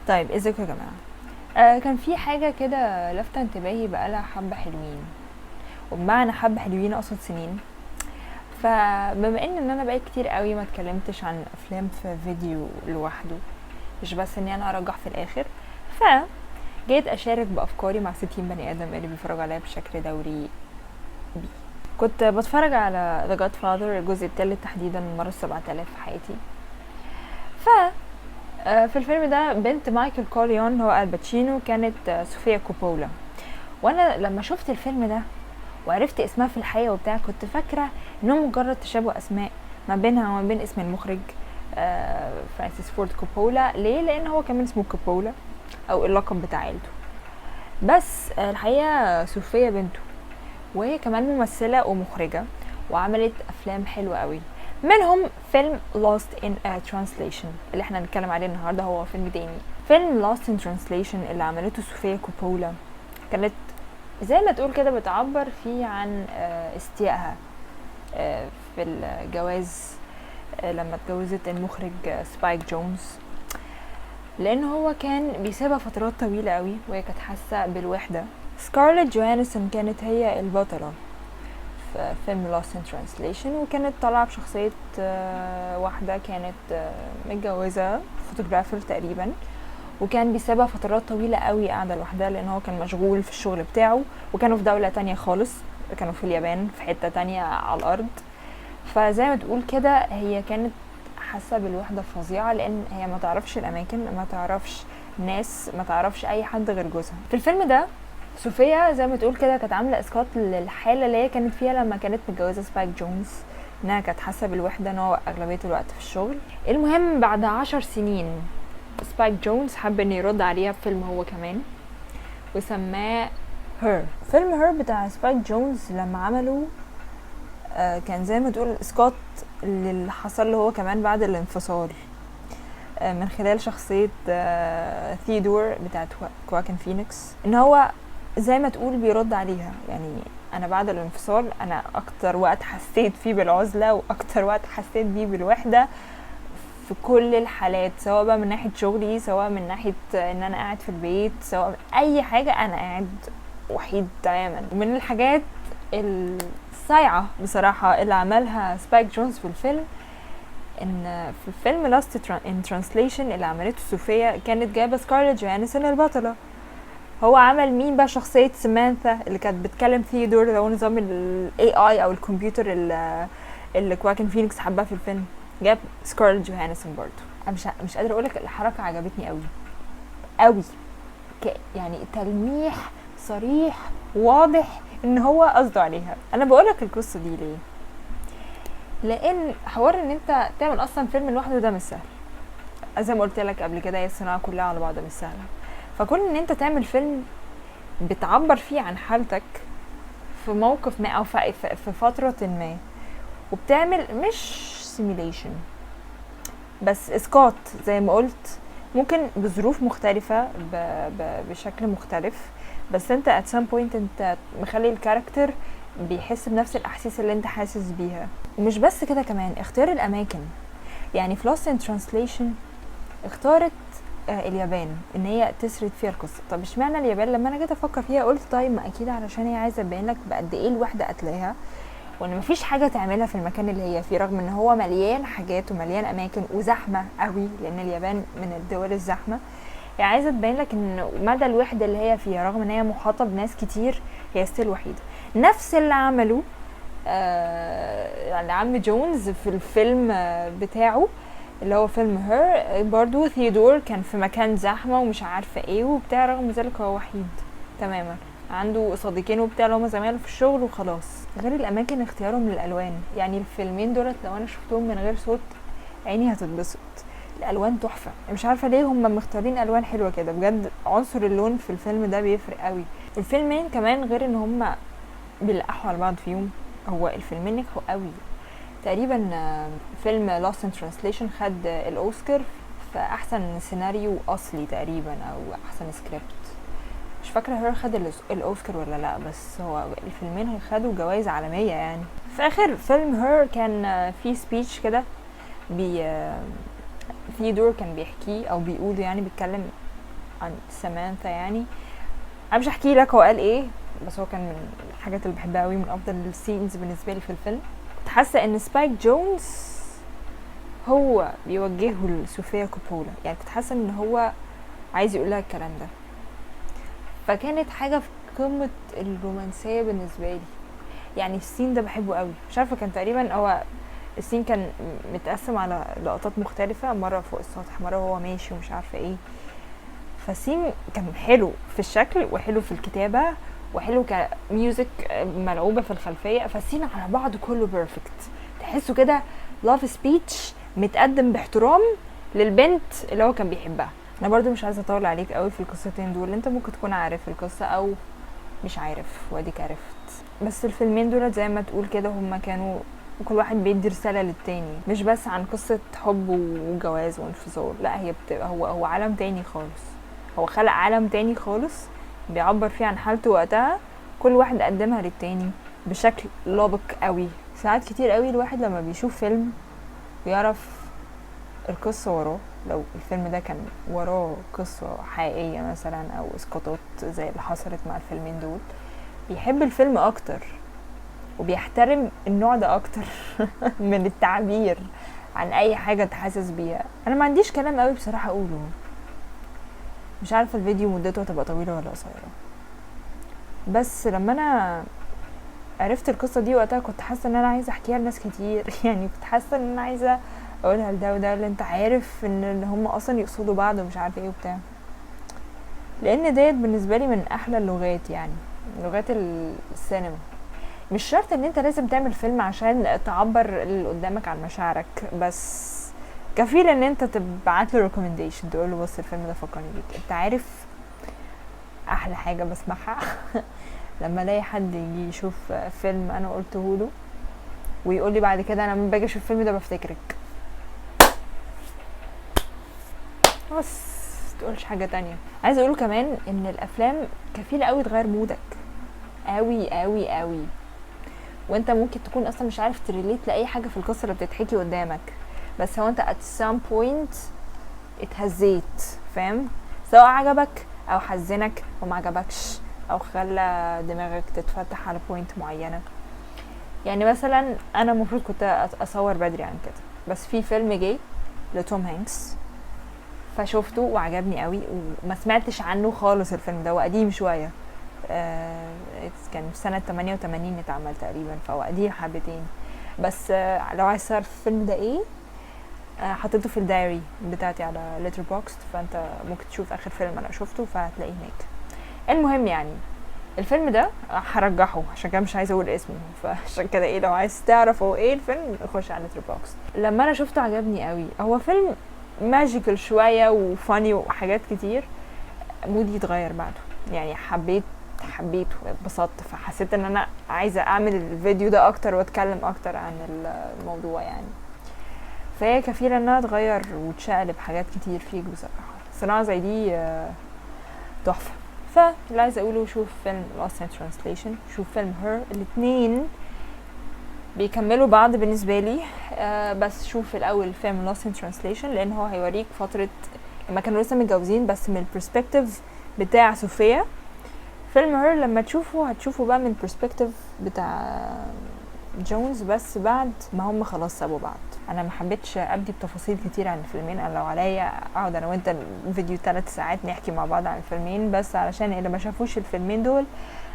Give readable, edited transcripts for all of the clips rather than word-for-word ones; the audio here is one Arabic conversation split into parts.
طيب ازيكم يا جماعه. كان في حاجه كده لفت انتباهي بقالها حبه حلوين، وبمعنى حبه حلوين اقصد سنين. فبما ان انا بقى كتير قوي ما اتكلمتش عن افلام في فيديو لوحده، مش بس اني انا ارجح في الاخر، جيت اشارك بافكاري مع 60 بني ادم اللي بيتفرجوا عليها بشكل دوري بي. كنت بتفرج على The Godfather الجزء الثالث تحديدا مرة 7000 في حياتي. في الفيلم ده بنت مايكل كورليون هو الباتشينو كانت صوفيا كوبولا. وانا لما شفت الفيلم ده وعرفت اسمها في الحقيقة وبتاع، كنت فاكرة انه مجرد تشابه اسماء ما بينها وما بين اسم المخرج فرانسيس فورد كوبولا. ليه؟ لان هو كمان اسمه كوبولا او اللقب بتاع عيلته، بس الحقيقة صوفيا بنته، وهي كمان ممثلة ومخرجة وعملت افلام حلوة قوي، منهم فيلم Lost in Translation اللي احنا هنتكلم عليه النهارده. هو فيلم تاني، فيلم Lost in Translation اللي عملته صوفيا كوبولا، كانت زي ما تقول كده بتعبر فيه عن استيائها في الجواز لما اتجوزت المخرج سبايك جونز، لان هو كان بيسيبها فترات طويلة قوي وهي كانت حاسة بالوحدة. سكارلت جوهانسون كانت هي البطلة في فيلم Lost in Translation، وكانت طالعة بشخصية واحدة كانت متجوزة فوتوغرافر تقريبا، وكان بيسيبها فترات طويلة قوي قاعدة لوحدها لان هو كان مشغول في الشغل بتاعه، وكانوا في دولة تانية خالص، كانوا في اليابان في حتة تانية على الارض. فزي ما تقول كده هي كانت حاسة بالوحدة فظيعة، لان هي ما تعرفش الاماكن، ما تعرفش ناس، ما تعرفش اي حد غير جوزها. في الفيلم ده صوفيا زي ما تقول كده كانت عامله اسقاط للحاله اللي هي كانت فيها لما كانت متجوزه سبايك جونز، انها كانت حاسه بالوحده ان هو اغلبيه الوقت في الشغل. المهم بعد 10 سنين سبايك جونز حب ان يرد عليها بفيلم هو كمان، وسماه هير. فيلم هير بتاع سبايك جونز لما عمله كان زي ما تقول اسقاط اللي حصل له هو كمان بعد الانفصال، من خلال شخصيه ثيودور بتاعت كواكن فينيكس، ان هو زي ما تقول بيرد عليها. يعني انا بعد الانفصال انا اكتر وقت حسيت فيه بالعزلة واكتر وقت حسيت بيه بالوحدة في كل الحالات، سواء بقى من ناحية شغلي، سواء من ناحية ان انا قاعد في البيت، سواء اي حاجة، انا قاعد وحيد تماما. ومن الحاجات الصايعة بصراحة اللي عملها سبايك جونز في الفيلم، ان في الفيلم Lost in Translation اللي عملته صوفيا كانت جايبة سكارلت جوهانسون البطلة. هو عمل مين بقى؟ شخصية سمانثا اللي كانت بتكلم ثيودور، اللي هو نظام ال AI او الكمبيوتر اللي كواكن فينيكس حبها في الفيلم، جاب سكارلت جوهانسون برضو. انا مش قادرة اقولك الحركة عجبتني قوي قوي، يعني تلميح صريح واضح ان هو قصده عليها. انا بقولك القصة دي ليه؟ لان حوار ان انت تعمل اصلا فيلم لوحده ده مش سهل، زي ما قلت لك قبل كده، هي الصناعة كلها على بعضها مش سهلة. فكون ان انت تعمل فيلم بتعبر فيه عن حالتك في موقف ما او في فترة ما، وبتعمل مش سيميليشن بس اسقاط زي ما قلت، ممكن بظروف مختلفة بشكل مختلف، بس انت at some point انت مخلي الكاركتر بيحس بنفس الاحاسيس اللي انت حاسس بيها. ومش بس كده، كمان اختيار الاماكن. يعني في Lost in Translation اختارت اليابان ان هي تسرد فيها القصه. طب اشمعنى اليابان؟ لما انا جيت افكر فيها قلت طيب ما اكيد علشان هي عايزه تبين لك بقد ايه الوحده قتلاها، وان مفيش حاجه تعملها في المكان اللي هي فيه، رغم ان هو مليان حاجات ومليان اماكن وزحمه قوي، لان اليابان من الدول الزحمه. هي عايزه تبين لك ان مدى الوحده اللي هي فيها، رغم ان هي محاطه بناس كتير، هي ستيل وحيده. نفس اللي عمله يعني عم جونز في الفيلم بتاعه اللي هو فيلم هير، برضو ثيودور كان في مكان زحمة ومش عارفة ايه وبتاع، رغم ذلك هو وحيد تماما، عنده صديقين وبتاع اللي هما زمايله في الشغل وخلاص. غير الاماكن، اختيارهم للالوان. يعني الفيلمين دولت لو انا شفتهم من غير صوت عيني هتتبسط. الالوان تحفة، مش عارفة ليه هم مختارين الوان حلوة كده بجد. عنصر اللون في الفيلم ده بيفرق قوي. الفيلمين كمان غير ان هم بيلقحوا على بعض فيهم، هو الفيلمين نجحوا قوي. تقريبا فيلم Lost in Translation خد الأوسكار في أحسن سيناريو أصلي تقريبا أو أحسن سكريبت، مش فاكرة هير خد الأوسكار ولا لأ، بس هو الفيلمين خدوا جوائز عالمية. يعني في آخر فيلم هير كان في سبيتش كده ثيودور كان بيحكيه أو بيقوله، يعني بيتكلم عن سامانثا يعني. انا مش هحكي لك هو قال ايه، بس هو كان من الحاجات اللي بحبها قوي، من افضل السينز بالنسبه لي في الفيلم. كنت حاسه ان سبايك جونز هو بيوجهه لصوفيا كوبولا، يعني كنت حاسه ان هو عايز يقول لها الكلام ده، فكانت حاجه في قمه الرومانسيه بالنسبه لي. يعني السين ده بحبه قوي، مش عارفه كان تقريبا هو السين كان متقسم على لقطات مختلفه، مره فوق السطح، مره هو ماشي ومش عارفه ايه. فالسين كان حلو في الشكل وحلو في الكتابه وحلو كميوزك ملعوبه في الخلفيه، فالسين على بعضه كله بيرفكت. تحسه كده لاف سبيتش متقدم باحترام للبنت اللي هو كان بيحبها. انا برضو مش عايزه اطول عليك قوي في القصتين دول، انت ممكن تكون عارف القصه او مش عارف، واديك عرفت. بس الفيلمين دول زي ما تقول كده هما كانوا كل واحد بيدي رساله للتاني، مش بس عن قصه حب وجواز وانفصال، لا هي بتبقى هو عالم تاني خالص. هو خلق عالم تاني خالص بيعبر فيه عن حالته وقتها، كل واحد قدمها للتاني بشكل لابق قوي. ساعات كتير قوي الواحد لما بيشوف فيلم ويعرف القصة وراه، لو الفيلم ده كان وراه قصة حقيقية مثلا او اسقاطات زي اللي حصلت مع الفيلمين دول، بيحب الفيلم اكتر وبيحترم النوع ده اكتر من التعبير عن اي حاجة تحسس بيها. انا ما عنديش كلام قوي بصراحة اقوله، مش عارفة الفيديو مدته هتبقى طويلة ولا قصيرة، بس لما انا عرفت القصة دي وقتها كنت حاسة ان انا عايزة احكيها لناس كتير يعني كنت حاسة ان انا عايزة اقولها لده وده، اللي انت عارف ان هم اصلا يقصدوا بعض ومش عارفة ايه وبتاع، لان ديت بالنسبة لي من احلى اللغات، يعني لغات السينما. مش شرط ان انت لازم تعمل فيلم عشان تعبر اللي قدامك عن مشاعرك، بس كفيل ان انت تبعت له ريكومنديشن تقول له بص الفيلم ده فكرني بيك. انت عارف احلى حاجة بسمعها لما الاقي حد يجي يشوف فيلم انا قلته له ويقول لي بعد كده انا لما باجي اشوف الفيلم ده بفتكرك، بس تقولش حاجه تانية. عايزه اقوله كمان ان الافلام كفيله قوي تغير مودك قوي قوي قوي، وانت ممكن تكون اصلا مش عارف تريليت لاي حاجه في القصه اللي بتتحكي قدامك، بس هو انت at some point اتهزيت، فاهم؟ سواء عجبك او حزنك او ما عجبكش او خلى دماغك تتفتح على بوينت معينه. يعني مثلا انا المفروض كنت اصور بدري عن كده، بس في فيلم جاي لتوم هانكس فشوفته وعجبني قوي، وما سمعتش عنه خالص. الفيلم ده قديم شويه، كان في سنه 88 اتعمل تقريبا، فهو قديم حبتين، بس لو عايز تعرف الفيلم ده ايه حطيته في الدايري بتاعتي على ليتر بوكس، فانت ممكن تشوف اخر فيلم انا شفته فهتلاقيه هناك. المهم يعني الفيلم ده هرجحه عشان كده مش عايزه اقول اسمه، فعشان كده ايه لو عايز تعرف هو ايه الفيلم خش على ليتر بوكس. لما انا شفته عجبني قوي، هو فيلم ماجيكال شويه وفاني وحاجات كتير، مودي اتغير بعده، يعني حبيته واتبسطت، فحسيت ان انا عايزه اعمل الفيديو ده اكتر واتكلم اكتر عن الموضوع يعني. فهي كفيله انها تغير وتشقلب حاجات كتير فيك بصراحه. صناعه زي دي تحفه. فاللي عايزه اقوله شوف فيلم Lost in Translation، شوف فيلم Her، الاتنين بيكملوا بعض بالنسبه لي. بس شوف الاول فيلم Lost in Translation لان هو هيوريك فتره لما كانوا لسه متجوزين بس من البرسبكتيف بتاع صوفيا. فيلم هير لما تشوفه هتشوفه بقى من البرسبكتيف بتاع جونز بس بعد ما هم خلاص سابوا بعض. انا ما حبيتش ابدي بتفاصيل كتير عن الفيلمين، انا لو عليا اقعد انا وانت الفيديو 3 ساعات نحكي مع بعض عن الفيلمين، بس علشان اللي ما شافوش الفيلمين دول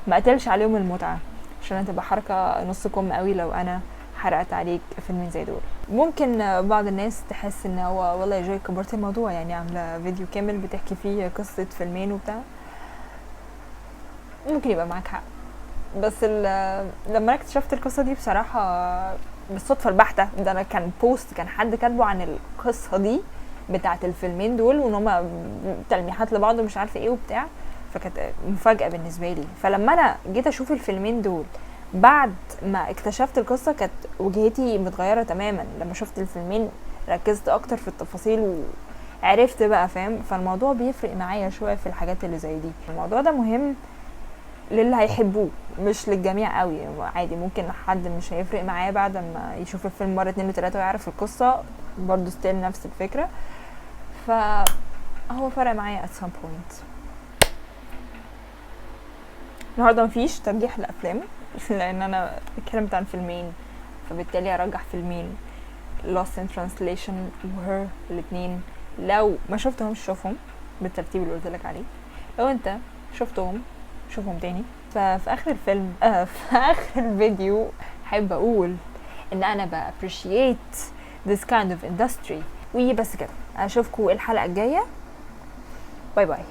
ما قتلش عليهم المتعه، عشان هتبقى حركه نص كم قوي لو انا حرقت عليك فيلمين زي دول. ممكن بعض الناس تحس ان هو والله يا جاي كبرت الموضوع، يعني عامله فيديو كامل بتحكي فيه قصه فيلمين وبتاع، ممكن يبقى معاك حق، بس لما انا اكتشفت القصه دي بصراحه بالصدفه البحته، ده انا كان بوست كان حد كاتبه عن القصه دي بتاعه الفيلمين دول وان هما تلميحات لبعض ومش عارفه ايه وبتاع، فكانت مفاجاه بالنسبه لي. فلما انا جيت اشوف الفيلمين دول بعد ما اكتشفت القصه كانت وجهتي متغيره تماما. لما شفت الفيلمين ركزت اكتر في التفاصيل وعرفت بقى، فاهم؟ فالموضوع بيفرق معايا شويه في الحاجات اللي زي دي. الموضوع ده مهم للي هيحبوه مش للجميع قوي، عادي ممكن حد مش هيفرق معاه بعد ما يشوف الفيلم مرة 2 و3 ويعرف القصة برضو ستيل نفس الفكرة. ف هو فرق معايا at some point. النهارده مفيش ترجيح الافلام لان انا اتكلمت عن فيلمين، فبالتالي ارجح فيلمين Lost in Translation و Her. الاتنين لو ما شفتهمش شوفهم بالترتيب اللي قلت لك عليه، لو انت شفتهم شوفهم تاني. ففي اخر الفيلم في اخر الفيديو حابه اقول ان انا appreciate this kind of industry. وبس كده، اشوفكم الحلقه الجايه. باي باي.